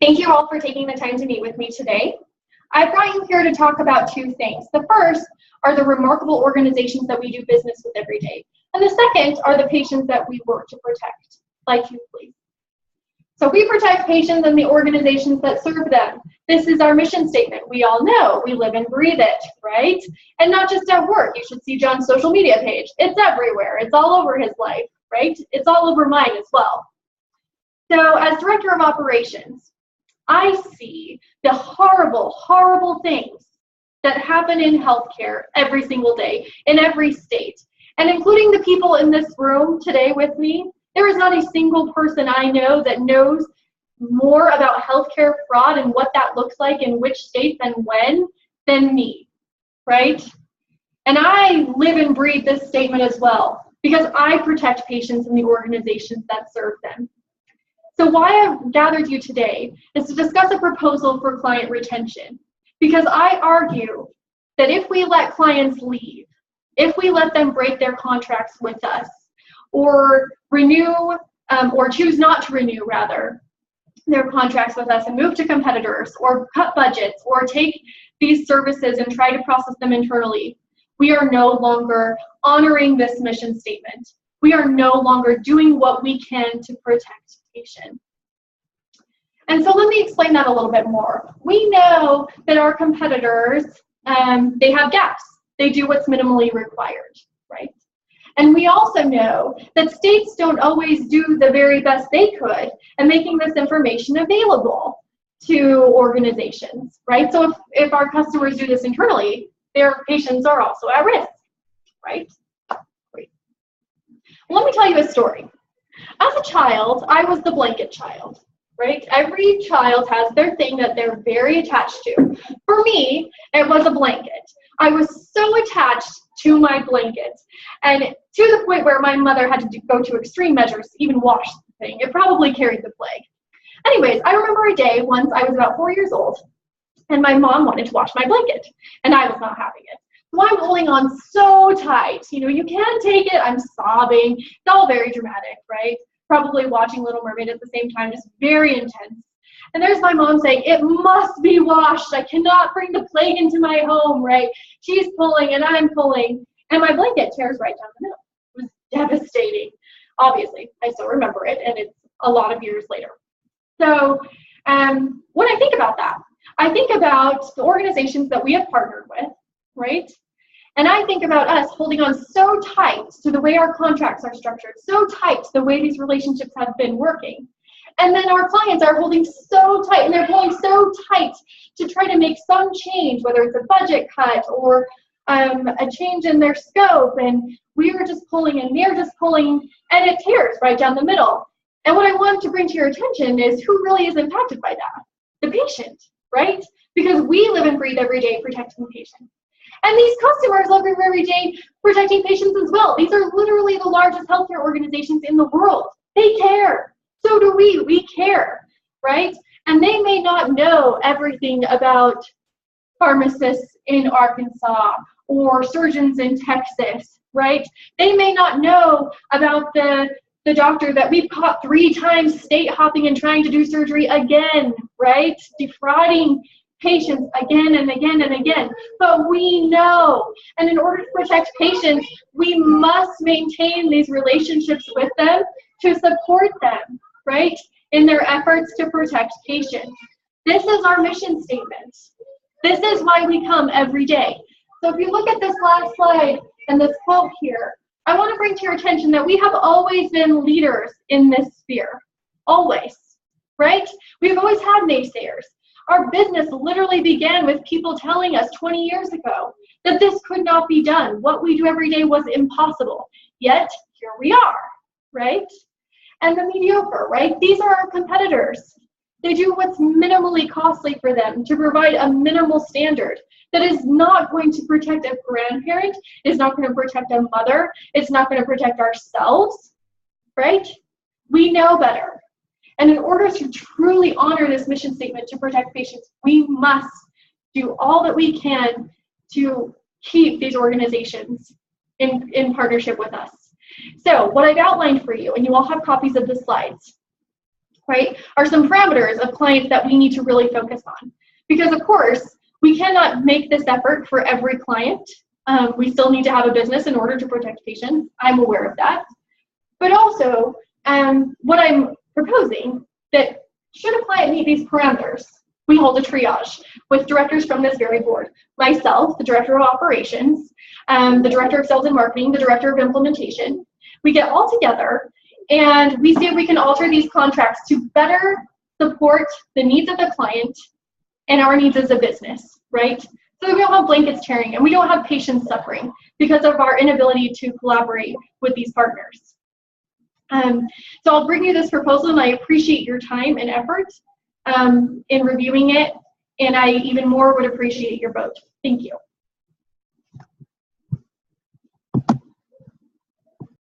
Thank you all for taking the time to meet with me today. I brought you here to talk about two things. The first are the remarkable organizations that we do business with every day. And the second are the patients that we work to protect, like you, please. So we protect patients and the organizations that serve them. This is our mission statement. We all know, we live and breathe it, right? And not just at work. You should see John's social media page. It's everywhere. It's all over his life, right? It's all over mine as well. So as Director of Operations, I see the horrible, horrible things that happen in healthcare every single day in every state. And including the people in this room today with me, there is not a single person I know that knows more about healthcare fraud and what that looks like in which state and when than me, right? And I live and breathe this statement as well because I protect patients and the organizations that serve them. So why I've gathered you today is to discuss a proposal for client retention, because I argue that if we let clients leave, if we let them break their contracts with us, or renew, or choose not to renew, rather, their contracts with us and move to competitors, or cut budgets, or take these services and try to process them internally, we are no longer honoring this mission statement. We are no longer doing what we can to protect patients. And so let me explain that a little bit more. We know that our competitors, they have gaps. They do what's minimally required, right? And we also know that states don't always do the very best they could in making this information available to organizations, right? So if our customers do this internally, their patients are also at risk, right? Great. Well, let me tell you a story. As a child, I was the blanket child, right? Every child has their thing that they're very attached to. For me, it was a blanket. I was so attached to my blanket, and to the point where my mother had to go to extreme measures to even wash the thing. It probably carried the plague. Anyways, I remember a day once I was about 4 years old, and my mom wanted to wash my blanket, and I was not having it. So I'm holding on so tight. You know, you can't take it. I'm sobbing. It's all very dramatic, right? Probably watching Little Mermaid at the same time, just very intense. And there's my mom saying, it must be washed. I cannot bring the plague into my home, right? She's pulling and I'm pulling. And my blanket tears right down the middle. It was devastating. Obviously, I still remember it, and it's a lot of years later. So when I think about that, I think about the organizations that we have partnered with, right? And I think about us holding on so tight to the way our contracts are structured, so tight to the way these relationships have been working. And then our clients are holding so tight, and they're pulling so tight to try to make some change, whether it's a budget cut or a change in their scope. And we are just pulling and they're just pulling, and it tears right down the middle. And what I want to bring to your attention is who really is impacted by that? The patient, right? Because we live and breathe every day protecting patients. And these customers live every day protecting patients as well. These are literally the largest healthcare organizations in the world. They care. So do we. We care, right? And they may not know everything about pharmacists in Arkansas or surgeons in Texas, right? They may not know about the doctor that we've caught 3 times state hopping and trying to do surgery again, right? Defrauding patients again and again and again. But we know, and in order to protect patients, we must maintain these relationships with them to support them, right, in their efforts to protect patients. This is our mission statement. This is why we come every day. So if you look at this last slide and this quote here, I want to bring to your attention that we have always been leaders in this sphere. Always, right? We've always had naysayers. Our business literally began with people telling us 20 years ago that this could not be done. What we do every day was impossible. Yet, here we are, right? And the mediocre, right? These are our competitors. They do what's minimally costly for them to provide a minimal standard that is not going to protect a grandparent, is not going to protect a mother, it's not going to protect ourselves, right? We know better. And in order to truly honor this mission statement to protect patients, we must do all that we can to keep these organizations in partnership with us. So what I've outlined for you, and you all have copies of the slides, right, are some parameters of clients that we need to really focus on. Because of course, we cannot make this effort for every client. We still need to have a business in order to protect patients. I'm aware of that. But also, what I'm proposing, that should a client meet these parameters, we hold a triage with directors from this very board. Myself, the director of operations, the director of sales and marketing, the director of implementation. We get all together and we see if we can alter these contracts to better support the needs of the client and our needs as a business, right? So that we don't have blankets tearing and we don't have patients suffering because of our inability to collaborate with these partners. So I'll bring you this proposal, and I appreciate your time and effort in reviewing it, and I even more would appreciate your vote. Thank you.